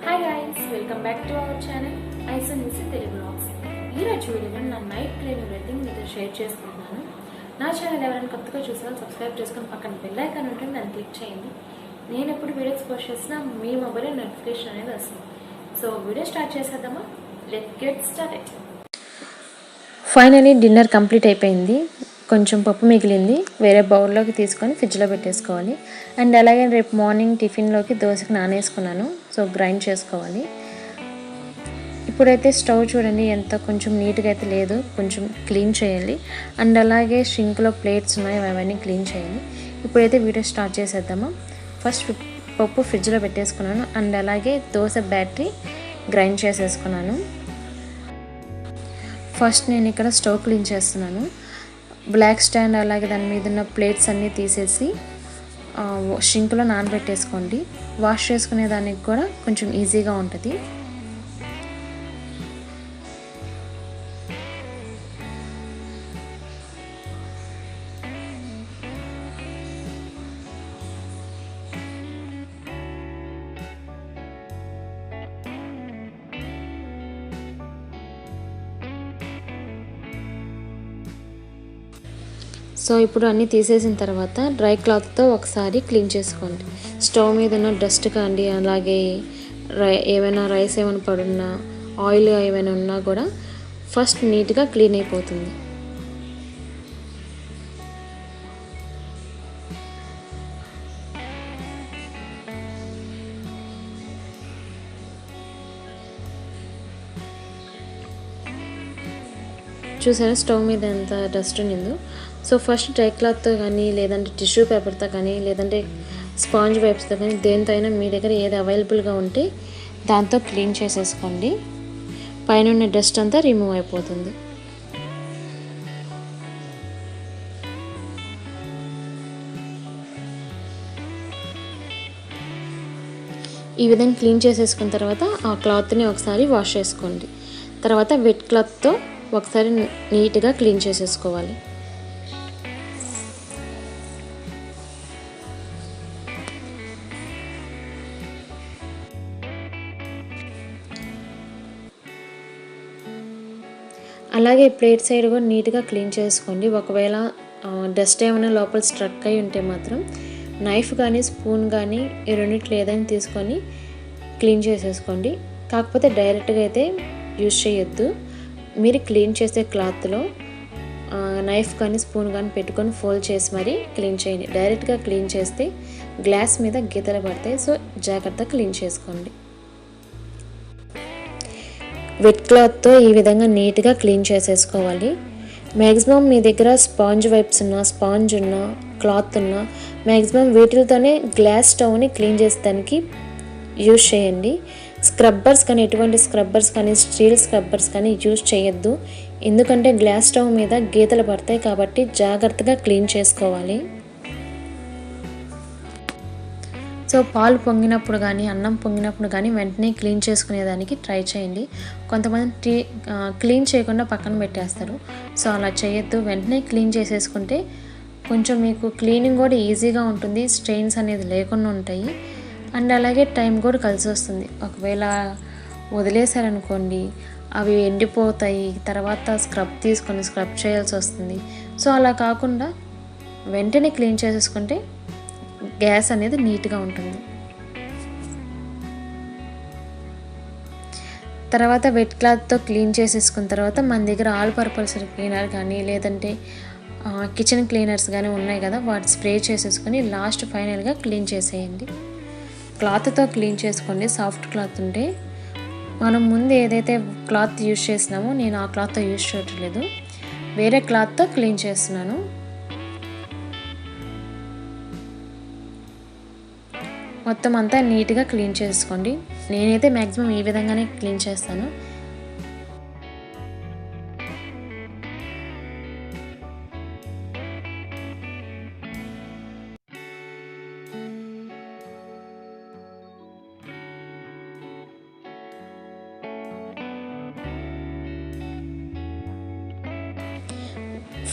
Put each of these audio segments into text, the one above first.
Hi guys, welcome back to our channel ఐసన్సి Telugu vlogs. ఈరోజు వీడియోలో నా నైట్ క్లీనింగ్ రొటీన్ మీతో షేర్ చేసుకుంటున్నాను. నా ఛానల్ ఎవరైనా కొత్తగా చూసారో సబ్స్క్రైబ్ చేసుకొని పక్కన బెల్ ఐకాన్ ఉంటుంది, దాన్ని క్లిక్ చేయండి. నేను ఎప్పుడు వీడియోస్ పోస్ట్ చేసినా మీ మొబైల్లో నోటిఫికేషన్ అనేది వస్తుంది. సో వీడియో స్టార్ట్ చేసేద్దామా? Let's get started. Finally dinner complete అయిపోయింది. కొంచెం పప్పు మిగిలింది, వేరే బౌల్లోకి తీసుకొని ఫ్రిడ్జ్లో పెట్టేసుకోవాలి. అండ్ అలాగే రేపు మార్నింగ్ టిఫిన్లోకి దోశకి నానేసుకున్నాను, సో గ్రైండ్ చేసుకోవాలి. ఇప్పుడైతే స్టవ్ చూడండి ఎంత కొంచెం నీట్గా అయితే లేదు, కొంచెం క్లీన్ చేయాలి. అండ్ అలాగే షింక్లో ప్లేట్స్ ఉన్నాయి, అవన్నీ క్లీన్ చేయాలి. ఇప్పుడైతే వీడియో స్టార్ట్ చేసేద్దామా. ఫస్ట్ పప్పు ఫ్రిడ్జ్లో పెట్టేసుకున్నాను. అండ్ అలాగే దోశ బ్యాటరీ గ్రైండ్ చేసేసుకున్నాను. ఫస్ట్ నేను ఇక్కడ స్టవ్ క్లీన్ చేస్తున్నాను. బ్లాక్ స్టాండ్ అలాగే దాని మీద ఉన్న ప్లేట్స్ అన్నీ తీసేసి షింక్లో నానబెట్టేసుకోండి. వాష్ చేసుకునే దానికి కూడా కొంచెం ఈజీగా ఉంటుంది. సో ఇప్పుడు అన్నీ తీసేసిన తర్వాత డ్రై క్లాత్తో ఒకసారి క్లీన్ చేసుకోండి. స్టవ్ మీద ఉన్న డస్ట్ కానీ అలాగే ఏమైనా రైస్ ఏమైనా పడున్నా ఆయిల్ ఏమైనా ఉన్నా కూడా ఫస్ట్ నీట్గా క్లీన్ అయిపోతుంది. చూసారా స్టవ్ మీద ఎంత డస్ట్ ఉండిందో. సో ఫస్ట్ డ్రై క్లాత్తో కానీ లేదంటే టిష్యూ పేపర్తో కానీ లేదంటే స్పాంజ్ వైప్స్తో కానీ దేంతో అయినా మీ దగ్గర ఏది అవైలబుల్గా ఉంటే దాంతో క్లీన్ చేసేసుకోండి. పైన ఉన్న డస్ట్ అంతా రిమూవ్ అయిపోతుంది. ఈ విధంగా క్లీన్ చేసేసుకున్న తర్వాత ఆ క్లాత్ని ఒకసారి వాష్ చేసుకోండి. తర్వాత వెట్ క్లాత్తో ఒకసారి నీట్గా క్లీన్ చేసేసుకోవాలి. అలాగే ప్లేట్ సైడ్ కూడా నీట్గా క్లీన్ చేసుకోండి. ఒకవేళ డస్ట్ ఏమైనా లోపల స్ట్రక్ అయి ఉంటే మాత్రం నైఫ్ కానీ స్పూన్ కానీ ఈ రెండిట్లో ఏదైనా తీసుకొని క్లీన్ చేసేసుకోండి. కాకపోతే డైరెక్ట్గా అయితే యూజ్ చేయొద్దు. మీరు క్లీన్ చేసే క్లాత్లో నైఫ్ కానీ స్పూన్ కానీ పెట్టుకొని ఫోల్డ్ చేసి మరీ క్లీన్ చేయండి. డైరెక్ట్గా క్లీన్ చేస్తే గ్లాస్ మీద గీతలు పడతాయి. సో జాగ్రత్తగా క్లీన్ చేసుకోండి. వెట్ క్లాత్తో ఈ విధంగా నీట్గా క్లీన్ చేసేసుకోవాలి. మ్యాక్సిమం మీ దగ్గర స్పాంజ్ వైప్స్ ఉన్నా స్పాంజ్ ఉన్నా క్లాత్ ఉన్నా మ్యాక్సిమం వీటితోనే గ్లాస్ స్టవ్ని క్లీన్ చేసేదానికి యూజ్ చేయండి. స్క్రబ్బర్స్ కానీ ఎటువంటి స్క్రబ్బర్స్ కానీ స్టీల్ స్క్రబ్బర్స్ కానీ యూజ్ చేయొద్దు. ఎందుకంటే గ్లాస్ స్టవ్ మీద గీతలు పడతాయి కాబట్టి జాగ్రత్తగా క్లీన్ చేసుకోవాలి. సో పాలు పొంగినప్పుడు కానీ అన్నం పొంగినప్పుడు కానీ వెంటనే క్లీన్ చేసుకునేదానికి ట్రై చేయండి. కొంతమంది క్లీన్ చేయకుండా పక్కన పెట్టేస్తారు. సో అలా చేయొద్దు. వెంటనే క్లీన్ చేసేసుకుంటే కొంచెం మీకు క్లీనింగ్ కూడా ఈజీగా ఉంటుంది, స్ట్రెయిన్స్ అనేది లేకుండా ఉంటాయి. అండ్ అలాగే టైం కూడా కలిసి వస్తుంది. ఒకవేళ వదిలేశారనుకోండి అవి ఎండిపోతాయి, తర్వాత స్క్రబ్ తీసుకొని స్క్రబ్ చేయాల్సి వస్తుంది. సో అలా కాకుండా వెంటనే క్లీన్ చేసేసుకుంటే గ్యాస్ అనేది నీట్గా ఉంటుంది. తర్వాత వెట్ క్లాత్తో క్లీన్ చేసేసుకున్న తర్వాత మన దగ్గర ఆల్ పర్పస్ క్లీనర్ కానీ లేదంటే కిచెన్ క్లీనర్స్ కానీ ఉన్నాయి కదా, వాటి స్ప్రే చేసేసుకొని లాస్ట్ ఫైనల్గా క్లీన్ చేసేయండి. క్లాత్తో క్లీన్ చేసుకోండి. సాఫ్ట్ క్లాత్ ఉంటే మనం ముందు ఏదైతే క్లాత్ యూజ్ చేసినామో నేను ఆ క్లాత్తో యూజ్ చేయట్లేదు, వేరే క్లాత్తో క్లీన్ చేస్తున్నాను. మొత్తం అంతా నీట్గా క్లీన్ చేసుకోండి. నేనైతే మ్యాక్సిమం ఈ విధంగానే క్లీన్ చేస్తాను.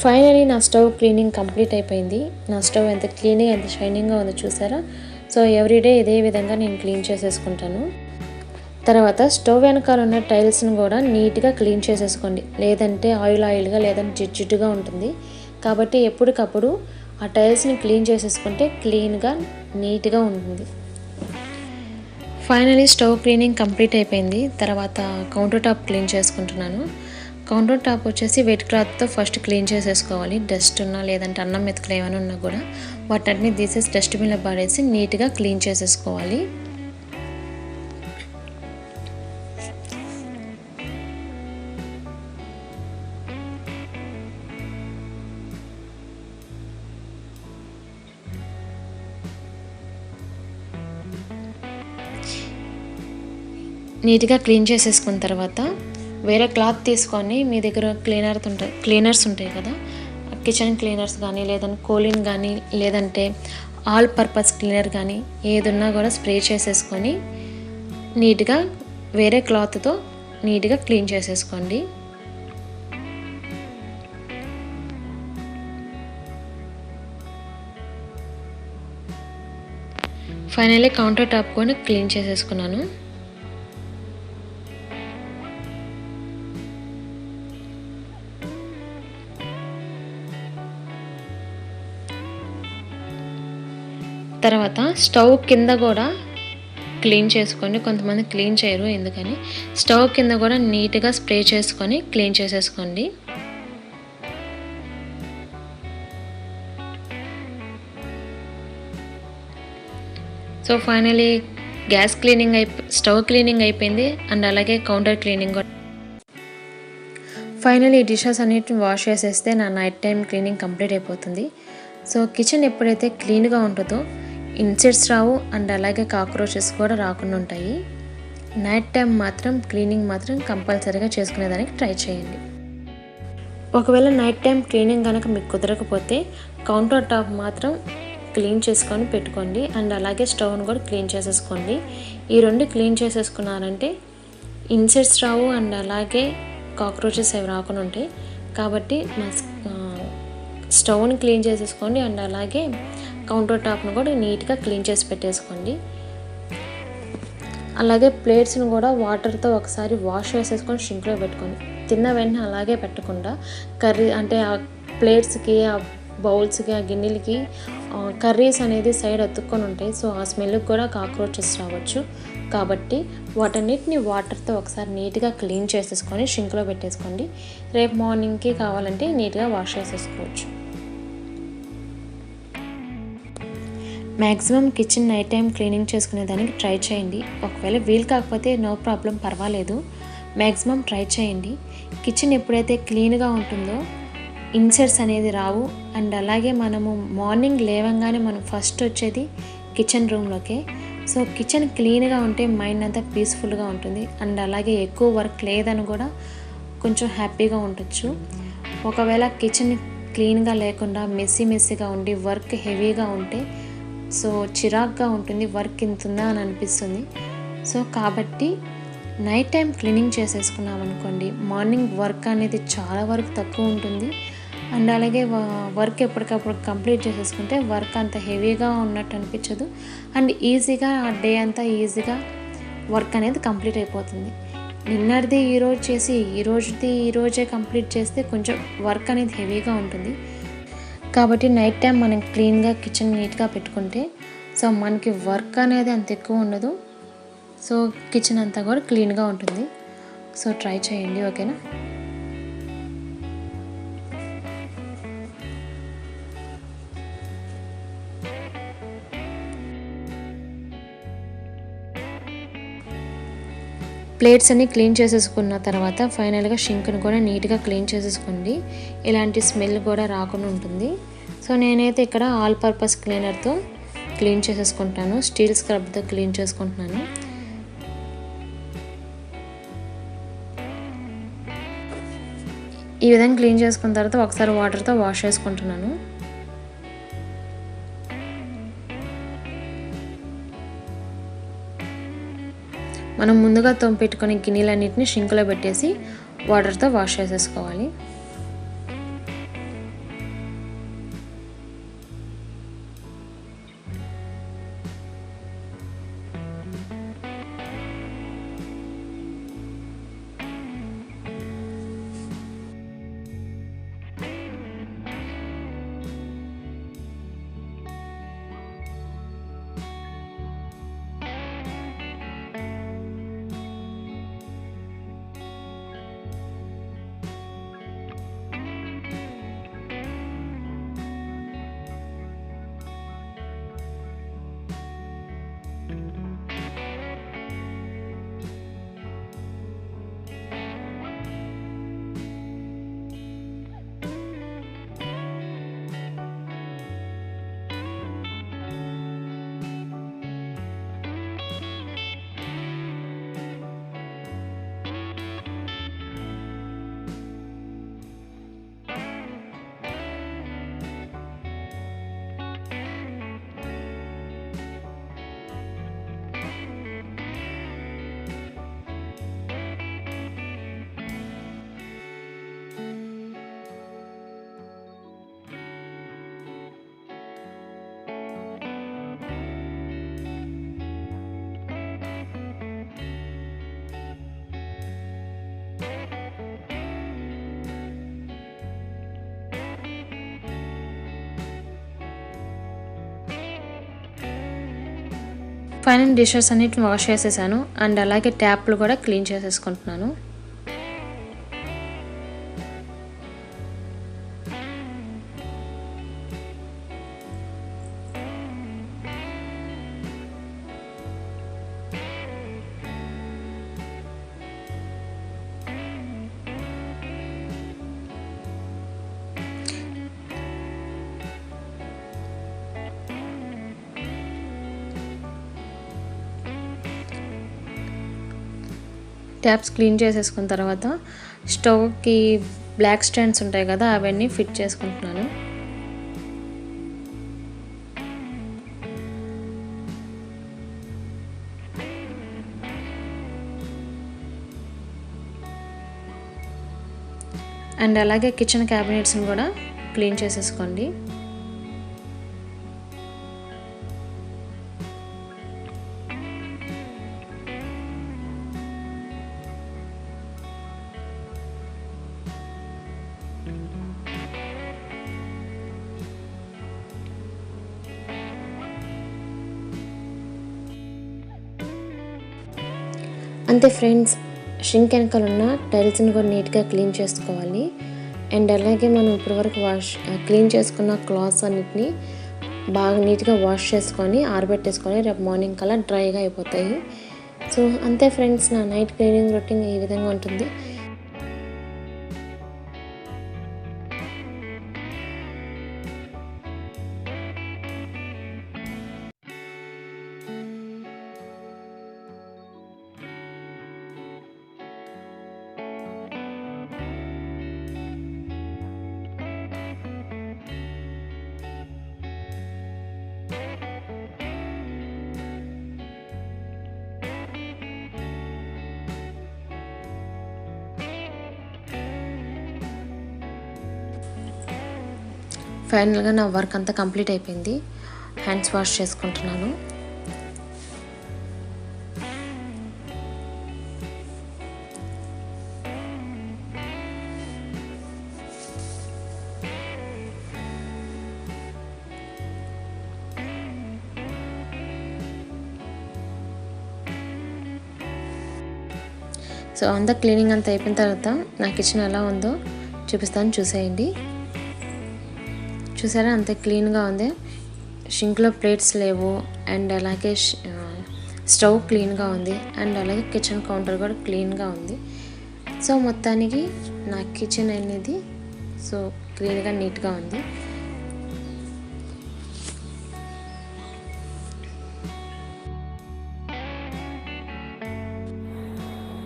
ఫైనలీ నా స్టవ్ క్లీనింగ్ కంప్లీట్ అయిపోయింది. నా స్టవ్ ఎంత క్లీన్గా ఎంత షైనింగ్గా ఉందో చూసారా. సో ఎవ్రీడే ఇదే విధంగా నేను క్లీన్ చేసేసుకుంటాను. తర్వాత స్టవ్ వెనకాల ఉన్న టైల్స్ని కూడా నీట్గా క్లీన్ చేసేసుకోండి, లేదంటే ఆయిల్గా లేదంటే జిడ్డుగా ఉంటుంది. కాబట్టి ఎప్పటికప్పుడు ఆ టైల్స్ని క్లీన్ చేసేసుకుంటే క్లీన్గా నీట్గా ఉంటుంది. ఫైనలీ స్టవ్ క్లీనింగ్ కంప్లీట్ అయిపోయింది. తర్వాత కౌంటర్ టాప్ క్లీన్ చేసుకుంటున్నాను. కౌంటర్ టాప్ వచ్చేసి వెట్ క్లాత్తో ఫస్ట్ క్లీన్ చేసేసుకోవాలి. డస్ట్ ఉన్నా లేదంటే అన్నం మెతుకులు ఏమైనా ఉన్నా కూడా వాటిని తీసేసి డస్ట్బిన్లో పడేసి నీట్గా క్లీన్ చేసేసుకోవాలి. నీట్గా క్లీన్ చేసేసుకున్న తర్వాత వేరే క్లాత్ తీసుకొని మీ దగ్గర క్లీనర్స్ ఉంటాయి కదా, కిచెన్ క్లీనర్స్ కానీ లేదంటే కోలిన్ కానీ లేదంటే ఆల్ పర్పస్ క్లీనర్ కానీ ఏదున్నా కూడా స్ప్రే చేసేసుకొని నీట్గా వేరే క్లాత్తో నీట్గా క్లీన్ చేసేసుకోండి. ఫైనల్లీ కౌంటర్ టాప్ కూడా క్లీన్ చేసేసుకున్నాను. తర్వాత స్టవ్ కింద కూడా క్లీన్ చేసుకోండి. కొంతమంది క్లీన్ చేయరు, ఎందుకని స్టవ్ కింద కూడా నీట్గా స్ప్రే చేసుకొని క్లీన్ చేసేసుకోండి. So finally gas cleaning stove cleaning అయిపోయింది అండ్ అలాగే కౌంటర్ క్లీనింగ్ కూడా. ఫైనలీ డిషెస్ అన్నిటిని వాష్ చేసేస్తే నా నైట్ టైం క్లీనింగ్ కంప్లీట్ అయిపోతుంది. సో కిచెన్ ఎప్పుడైతే క్లీన్గా ఉంటుందో ఇన్సెక్ట్స్ రావు అండ్ అలాగే కాక్రోచెస్ కూడా రాకుండా ఉంటాయి. నైట్ టైం మాత్రం క్లీనింగ్ మాత్రం కంపల్సరీగా చేసుకునేదానికి ట్రై చేయండి. ఒకవేళ నైట్ టైం క్లీనింగ్ కనుక మీకు కుదరకపోతే కౌంటర్ టాప్ మాత్రం క్లీన్ చేసుకొని పెట్టుకోండి అండ్ అలాగే స్టవ్ను కూడా క్లీన్ చేసేసుకోండి. ఈ రెండు క్లీన్ చేసేసుకున్నారంటే ఇన్సెక్ట్స్ రావు అండ్ అలాగే కాక్రోచెస్ అవి రాకుండా ఉంటాయి. కాబట్టి స్టవ్ని క్లీన్ చేసేసుకోండి అండ్ అలాగే కౌంటర్ టాప్ను కూడా నీట్గా క్లీన్ చేసి పెట్టేసుకోండి. అలాగే ప్లేట్స్ని కూడా వాటర్తో ఒకసారి వాష్ చేసేసుకొని షింక్లో పెట్టుకోండి. తిన్న వెంటనే అలాగే పెట్టకుండా కర్రీ అంటే ఆ ప్లేట్స్కి ఆ బౌల్స్కి ఆ గిన్నెలకి కర్రీస్ అనేది సైడ్ అతుక్కొని ఉంటాయి. సో ఆ స్మెల్కి కూడా కాక్రోచెస్ రావచ్చు. కాబట్టి వాటన్నిటిని వాటర్తో ఒకసారి నీట్గా క్లీన్ చేసేసుకొని షింక్లో పెట్టేసుకోండి. రేపు మార్నింగ్కి కావాలంటే నీట్గా వాష్ చేసేసుకోవచ్చు. Maximum kitchen night time cleaning చేసుకునేదానికి ట్రై చేయండి. ఒకవేళ వీలు కాకపోతే నో ప్రాబ్లం, పర్వాలేదు, మ్యాక్సిమం ట్రై చేయండి. కిచెన్ ఎప్పుడైతే క్లీన్గా ఉంటుందో ఇన్సెక్ట్స్ అనేది రావు అండ్ అలాగే మనము మార్నింగ్ లేవంగానే మనం ఫస్ట్ వచ్చేది కిచెన్ రూమ్లోకే. సో కిచెన్ క్లీన్గా ఉంటే మైండ్ అంతా పీస్ఫుల్గా ఉంటుంది అండ్ అలాగే ఎక్కువ వర్క్ లేదని కూడా కొంచెం హ్యాపీగా ఉండొచ్చు. ఒకవేళ కిచెన్ క్లీన్గా లేకుండా మెస్సీగా ఉండి వర్క్ హెవీగా ఉంటే సో చిరాగ్గా ఉంటుంది, వర్క్ ఇంతుందా అని అనిపిస్తుంది. సో కాబట్టి నైట్ టైం క్లీనింగ్ చేసేసుకున్నాం అనుకోండి, మార్నింగ్ వర్క్ అనేది చాలా వరకు తక్కువ ఉంటుంది అండ్ అలాగే వర్క్ ఎప్పటికప్పుడు కంప్లీట్ చేసేసుకుంటే వర్క్ అంత హెవీగా ఉన్నట్టు అనిపించదు అండ్ ఈజీగా ఆ డే అంతా ఈజీగా వర్క్ అనేది కంప్లీట్ అయిపోతుంది. నిన్నటిది ఈరోజు చేసి ఈరోజే కంప్లీట్ చేస్తే కొంచెం వర్క్ అనేది హెవీగా ఉంటుంది. కాబట్టి నైట్ టైం మనం క్లీన్గా కిచెన్ నీట్గా పెట్టుకుంటే సో మనకి వర్క్ అనేది అంత ఎక్కువ ఉండదు. సో కిచెన్ అంతా కూడా క్లీన్గా ఉంటుంది. సో ట్రై చేయండి, ఓకేనా. ప్లేట్స్ అన్ని క్లీన్ చేసేసుకున్న తర్వాత ఫైనల్గా షింక్ని కూడా నీట్గా క్లీన్ చేసేసుకోండి. ఇలాంటి స్మెల్ కూడా రాకుండా ఉంటుంది. సో నేనైతే ఇక్కడ ఆల్ పర్పస్ క్లీనర్తో క్లీన్ చేసేసుకుంటాను, స్టీల్ స్క్రబ్తో క్లీన్ చేసుకుంటున్నాను. ఈ విధంగా క్లీన్ చేసుకున్న తర్వాత ఒకసారి వాటర్తో వాష్ చేసుకుంటున్నాను. మనం ముందుగా తోంపెట్టుకునే గిన్నెలన్నింటినీ షింక్లో పెట్టేసి వాటర్తో వాష్ చేసేసుకోవాలి. ఫైనల్ డిషెస్ అన్నిటిని వాష్ చేసేసాను అండ్ అలాగే ట్యాప్లు కూడా క్లీన్ చేసేసుకుంటున్నాను. ట్యాప్స్ క్లీన్ చేసేసుకున్న తర్వాత స్టవ్కి బ్లాక్ స్టాండ్స్ ఉంటాయి కదా, అవన్నీ ఫిట్ చేసుకుంటున్నాను. అండ్ అలాగే కిచెన్ క్యాబినెట్స్ని కూడా క్లీన్ చేసేసుకోండి. అంతే ఫ్రెండ్స్, షింక్ వెనకాల ఉన్న టైల్స్ని కూడా నీట్గా క్లీన్ చేసుకోవాలి. అండ్ అలాగే మనం ఇప్పటివరకు క్లీన్ చేసుకున్న క్లాత్స్ అన్నిటిని బాగా నీట్గా వాష్ చేసుకొని ఆరబెట్టేసుకొని రేపు మార్నింగ్ కల్లా డ్రైగా అయిపోతాయి. సో అంతే ఫ్రెండ్స్, నా నైట్ క్లీనింగ్ రొటీన్ ఈ విధంగా ఉంటుంది. ఫైనల్గా నా వర్క్ అంతా కంప్లీట్ అయిపోయింది. హ్యాండ్స్ వాష్ చేసుకుంటున్నాను. సో అంతా క్లీనింగ్ అంతా అయిపోయిన తర్వాత నా కిచెన్ ఎలా ఉందో చూపిస్తాను, చూసేయండి. చూసారా అంతే క్లీన్గా ఉంది. షింక్లో ప్లేట్స్ లేవు అండ్ అలాగే స్టవ్ క్లీన్గా ఉంది అండ్ అలాగే కిచెన్ కౌంటర్ కూడా క్లీన్గా ఉంది. సో మొత్తానికి నా కిచెన్ అనేది సో క్లీన్గా నీట్గా ఉంది.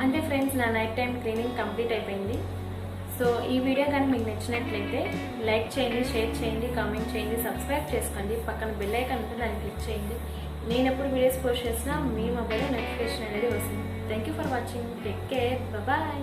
అంటే ఫ్రెండ్స్, నా నైట్ టైం క్లీనింగ్ కంప్లీట్ అయిపోయింది. సో ఈ వీడియో కానీ మీకు నచ్చినట్లయితే లైక్ చేయండి, షేర్ చేయండి, కామెంట్ చేయండి, సబ్స్క్రైబ్ చేసుకోండి. పక్కన బెల్ ఐకాన్ ఉంటే దాన్ని క్లిక్ చేయండి. నేను ఎప్పుడు వీడియోస్ పోస్ట్ చేసినా మీ మొబైల్లో నోటిఫికేషన్ అనేది వస్తుంది. Thank you for watching. Take care. Bye.